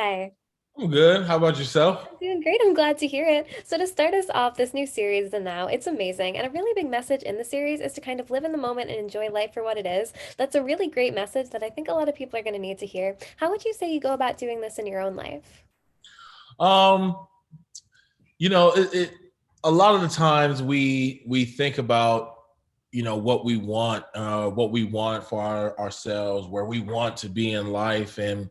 today? I'm good. How about yourself? I'm doing great. I'm glad to hear it. So, to start us off, this new series, The Now, it's amazing. And a really big message in the series is to kind of live in the moment and enjoy life for what it is. That's a really great message that I think a lot of people are going to need to hear. How would you say you go about doing this in your own life? Um, a lot of the times we think about what we want for ourselves, where we want to be in life, and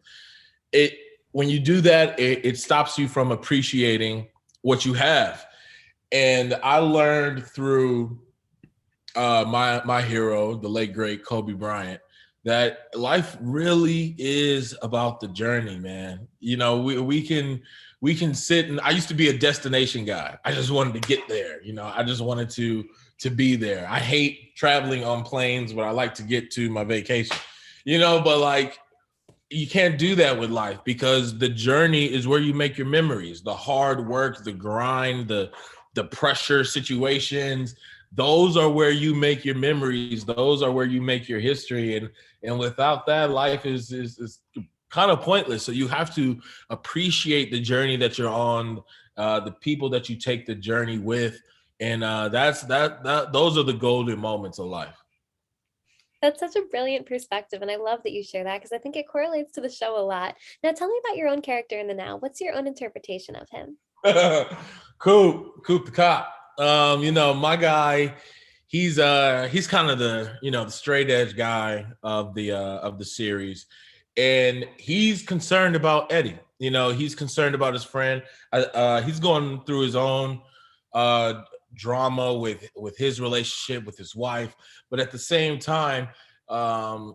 it when you do that, it stops you from appreciating what you have. And I learned through my hero, the late great Kobe Bryant, that life really is about the journey, man. We can sit, and I used to be a destination guy. I just wanted to get there. I just wanted to be there. I hate traveling on planes, but I like to get to my vacation. But like you can't do that with life, because the journey is where you make your memories. The hard work, the grind, the pressure situations, those are where you make your memories. Those are where you make your history. And without that, life is kind of pointless. So you have to appreciate the journey that you're on, the people that you take the journey with. And those are the golden moments of life. That's such a brilliant perspective. And I love that you share that because I think it correlates to the show a lot. Now, tell me about your own character in The Now. What's your own interpretation of him? Coop the cop. My guy, he's kind of the straight edge guy of the series, and he's concerned about Eddie. He's concerned about his friend. He's going through his own uh drama with his relationship with his wife, but at the same time, um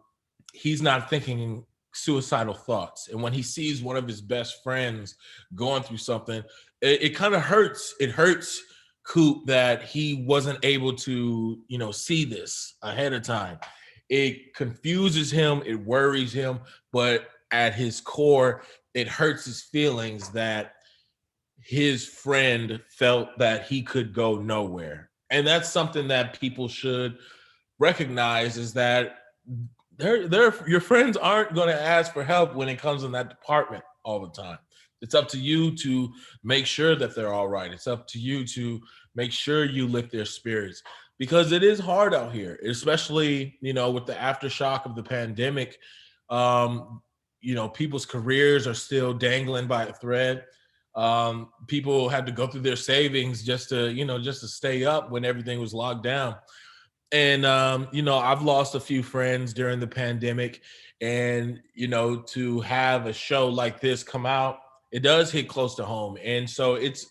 he's not thinking suicidal thoughts. And when he sees one of his best friends going through something, it kind of hurts. It hurts Coop that he wasn't able to, see this ahead of time. It confuses him, it worries him, but at his core, it hurts his feelings that his friend felt that he could go nowhere. And that's something that people should recognize, is that your friends aren't going to ask for help when it comes in that department all the time. It's up to you to make sure that they're all right. It's up to you to make sure you lift their spirits, because it is hard out here, especially, with the aftershock of the pandemic. People's careers are still dangling by a thread. People had to go through their savings just to stay up when everything was locked down. And I've lost a few friends during the pandemic, and to have a show like this come out, it does hit close to home. And so it's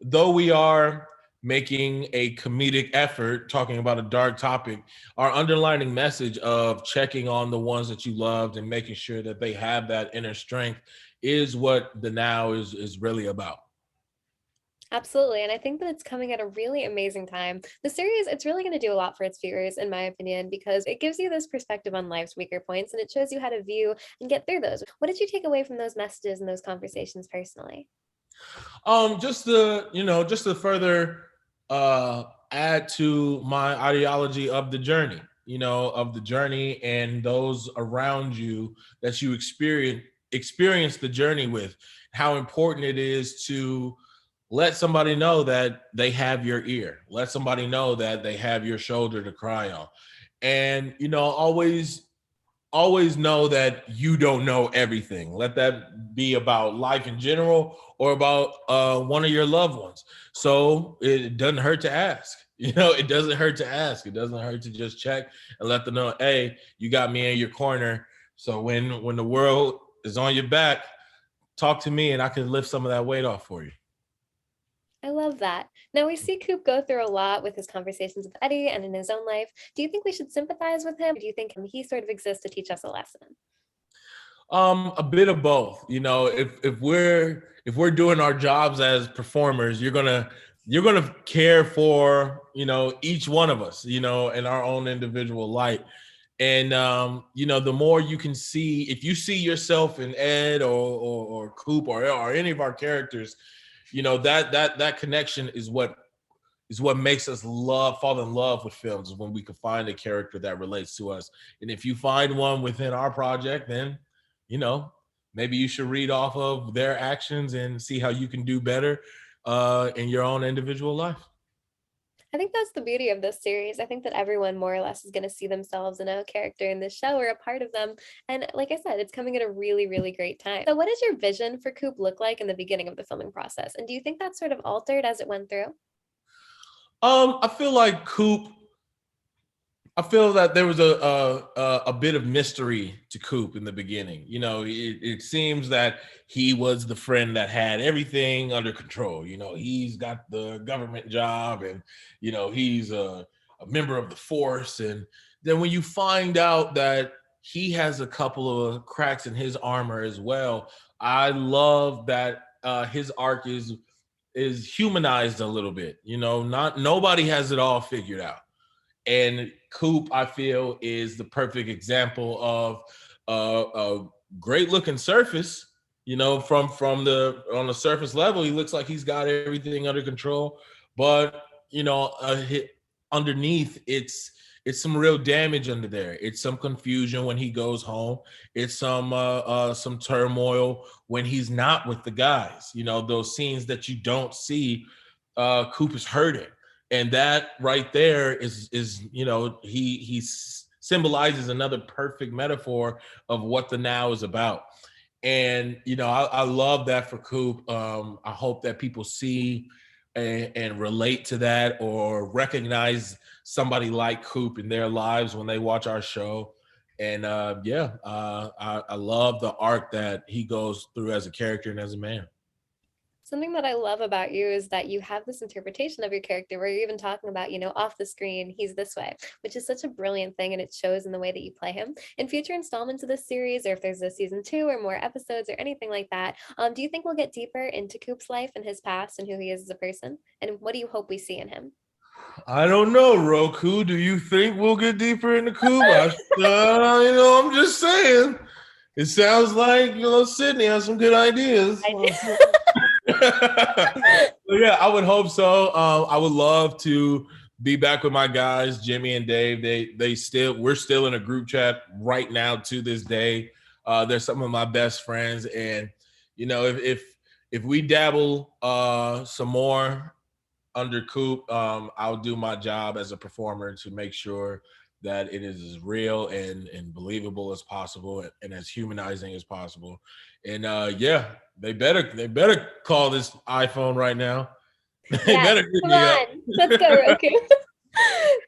though we are making a comedic effort talking about a dark topic, our underlining message of checking on the ones that you loved and making sure that they have that inner strength is what the Now is really about. Absolutely. And I think that it's coming at a really amazing time. The series, it's really going to do a lot for its viewers, in my opinion, because it gives you this perspective on life's weaker points and it shows you how to view and get through those. What did you take away from those messages and those conversations personally? Just to further add to my ideology of the journey, and those around you that you experience the journey with, how important it is to let somebody know that they have your ear, let somebody know that they have your shoulder to cry on. And always know that you don't know everything. Let that be about life in general or about one of your loved ones. So it doesn't hurt to ask. It doesn't hurt to ask. It doesn't hurt to just check and let them know, hey, you got me in your corner. So when the world is on your back, talk to me and I can lift some of that weight off for you. I love that. Now we see Coop go through a lot with his conversations with Eddie and in his own life. Do you think we should sympathize with him? Or do you think he sort of exists to teach us a lesson? A bit of both. If we're doing our jobs as performers, you're gonna care for each one of us, in our own individual light. And the more you can see, if you see yourself in Ed or Coop or any of our characters, that connection is what makes us fall in love with films, is when we can find a character that relates to us. And if you find one within our project, then you know maybe you should read off of their actions and see how you can do better in your own individual life. I think that's the beauty of this series. I think that everyone more or less is going to see themselves in a character in this show or a part of them. And like I said, it's coming at a really, really great time. So, what does your vision for Coop look like in the beginning of the filming process? And do you think that's sort of altered as it went through? I feel like Coop. I feel that there was a bit of mystery to Coop in the beginning. You know, it seems that he was the friend that had everything under control. You know, he's got the government job, and you know he's a member of the force. And then when you find out that he has a couple of cracks in his armor as well, I love that his arc is humanized a little bit. You know, not nobody has it all figured out. And Coop, I feel, is the perfect example of a great looking surface. You know, from the on the surface level, he looks like he's got everything under control. But you know, underneath, it's some real damage under there. It's some confusion when he goes home. It's some turmoil when he's not with the guys. You know, those scenes that you don't see. Coop is hurting, and that right there is you know he symbolizes another perfect metaphor of what the now is about. And you know I love that for Coop. I hope that people see and relate to that or recognize somebody like Coop in their lives when they watch our show. And I love the arc that he goes through as a character and as a man. Something that I love about you is that you have this interpretation of your character where you're even talking about, off the screen, he's this way, which is such a brilliant thing. And it shows in the way that you play him. In future installments of this series, or if there's a season 2 or more episodes or anything like that, do you think we'll get deeper into Coop's life and his past and who he is as a person? And what do you hope we see in him? I don't know, Roku. Do you think we'll get deeper into Coop? I'm just saying. It sounds like Sydney has some good ideas. Yeah, I would hope so. I would love to be back with my guys, Jimmy and Dave. We're still in a group chat right now to this day. They're some of my best friends, and if we dabble some more under Coop, I'll do my job as a performer to make sure that it is as real and believable as possible and as humanizing as possible. And they better call this iPhone right now. They Yes, better hit come me up. on. Let's go, Roku.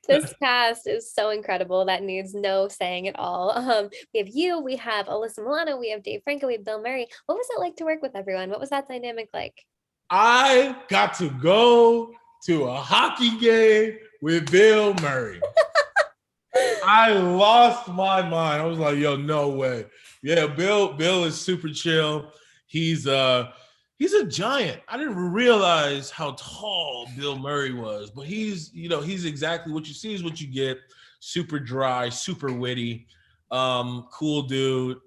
This cast is so incredible. That needs no saying at all. We have you, we have Alyssa Milano, we have Dave Franco, we have Bill Murray. What was it like to work with everyone? What was that dynamic like? I got to go to a hockey game with Bill Murray. I lost my mind. I was like, yo, no way. Yeah, Bill is super chill. He's a giant. I didn't realize how tall Bill Murray was, but he's exactly what you see is what you get. Super dry, super witty, cool dude.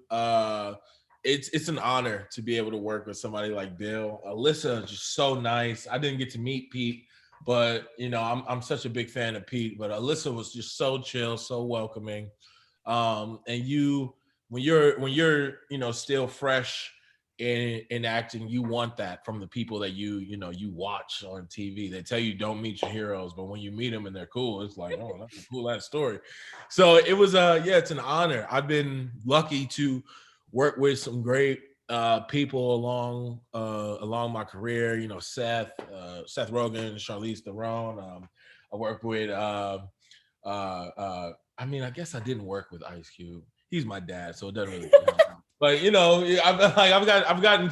It's an honor to be able to work with somebody like Bill. Alyssa, just so nice. I didn't get to meet Pete, but I'm such a big fan of Pete. But Alyssa was just so chill, so welcoming. And when you're still fresh in acting, you want that from the people that you watch on TV. They tell you don't meet your heroes, but when you meet them and they're cool, it's like, oh, that's a cool ass story. So it was it's an honor. I've been lucky to work with some great people along my career. Seth Rogen, Charlize Theron. I worked with. I guess I didn't work with Ice Cube. He's my dad, so it doesn't really count. But I've gotten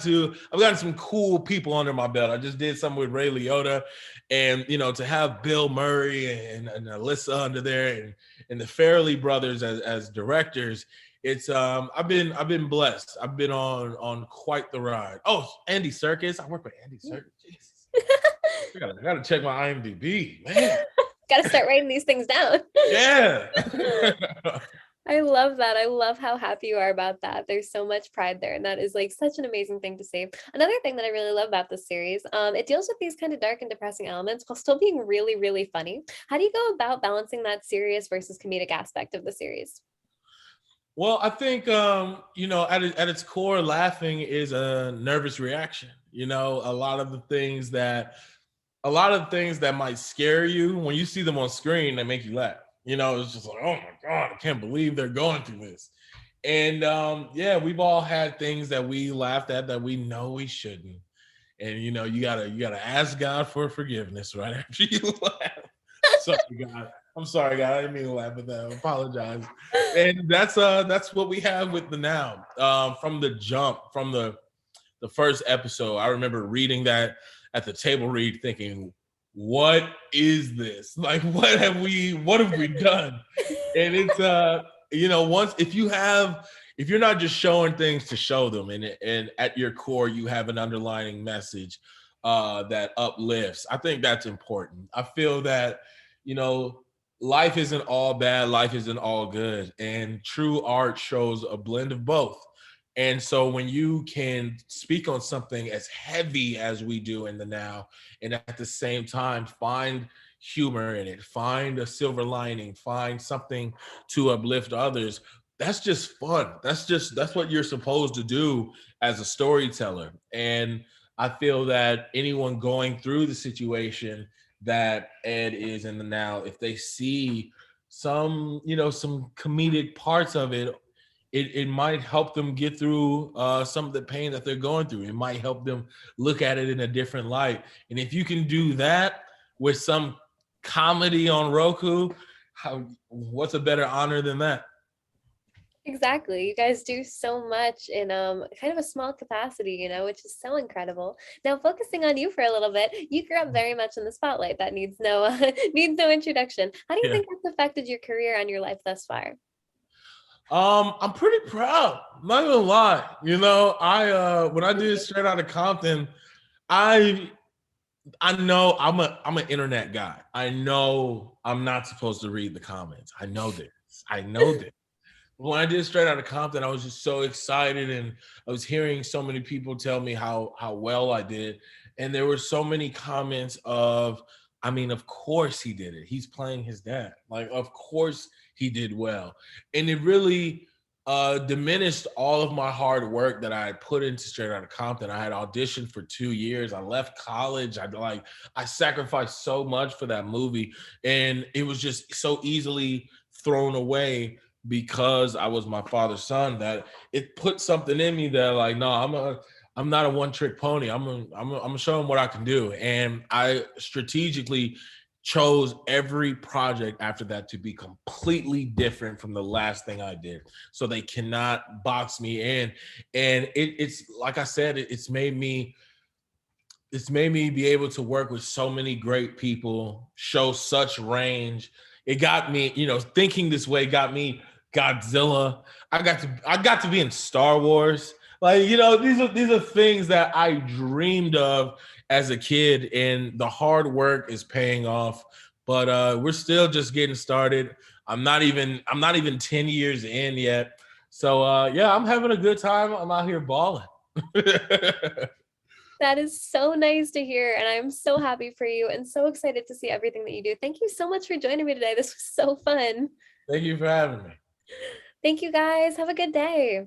some cool people under my belt. I just did something with Ray Liotta, and to have Bill Murray and Alyssa under there and the Farrelly brothers as directors. It's I've been blessed. I've been on quite the ride. Oh, Andy Serkis. I work with Andy Serkis. Jesus. I gotta check my IMDb, man. Gotta start writing these things down. Yeah. I love that. I love how happy you are about that. There's so much pride there, and that is like such an amazing thing to see. Another thing that I really love about this series, it deals with these kind of dark and depressing elements while still being really, really funny. How do you go about balancing that serious versus comedic aspect of the series? Well, I think at its core, laughing is a nervous reaction. A lot of things that might scare you when you see them on screen, they make you laugh. It's just like, oh my god, I can't believe they're going through this. And yeah, we've all had things that we laughed at that we know we shouldn't. And you gotta ask God for forgiveness right after you laugh. Sorry, God. I'm sorry, God. I didn't mean to laugh at that. I apologize. And that's what we have with the now. From the jump, from the first episode, I remember reading that at the table read, thinking, "What is this? Like, what have we done?" And it's once if you're not just showing things to show them, and at your core you have an underlining message that uplifts. I think that's important. I feel that you know life isn't all bad, life isn't all good, and true art shows a blend of both. And so when you can speak on something as heavy as we do in the now, and at the same time find humor in it, find a silver lining, find something to uplift others, that's just fun. That's what you're supposed to do as a storyteller. And I feel that anyone going through the situation that Ed is in the now, if they see some comedic parts of it, it might help them get through some of the pain that they're going through. It might help them look at it in a different light. And if you can do that with some comedy on Roku, what's a better honor than that? Exactly. You guys do so much in kind of a small capacity, which is so incredible. Now, focusing on you for a little bit, you grew up very much in the spotlight. That needs no needs no introduction. How do you Yeah. think that's affected your career and your life thus far? I'm pretty proud. I'm not gonna lie. I when I did Straight Outta Compton, I I know I'm an internet guy. I know I'm not supposed to read the comments. I know this. I know this. When I did Straight Outta Compton, I was just so excited, and I was hearing so many people tell me how well I did, and there were so many comments of, I mean, of course he did it. He's playing his dad. Like, of course he did well, and it really diminished all of my hard work that I had put into Straight Outta Compton. I had auditioned for 2 years. I left college. I sacrificed so much for that movie, and it was just so easily thrown away because I was my father's son, that it put something in me that, like, no, I'm not a one trick pony. I'm gonna show him what I can do. And I strategically chose every project after that to be completely different from the last thing I did, so they cannot box me in. And it's like I said, it's made me be able to work with so many great people, show such range. It got me, thinking this way got me Godzilla. I got to be in Star Wars. Like, these are things that I dreamed of as a kid, and the hard work is paying off. But we're still just getting started. I'm not even 10 years in yet. So yeah, I'm having a good time. I'm out here balling. That is so nice to hear, and I'm so happy for you and so excited to see everything that you do. Thank you so much for joining me today. This was so fun. Thank you for having me. Thank you guys. Have a good day.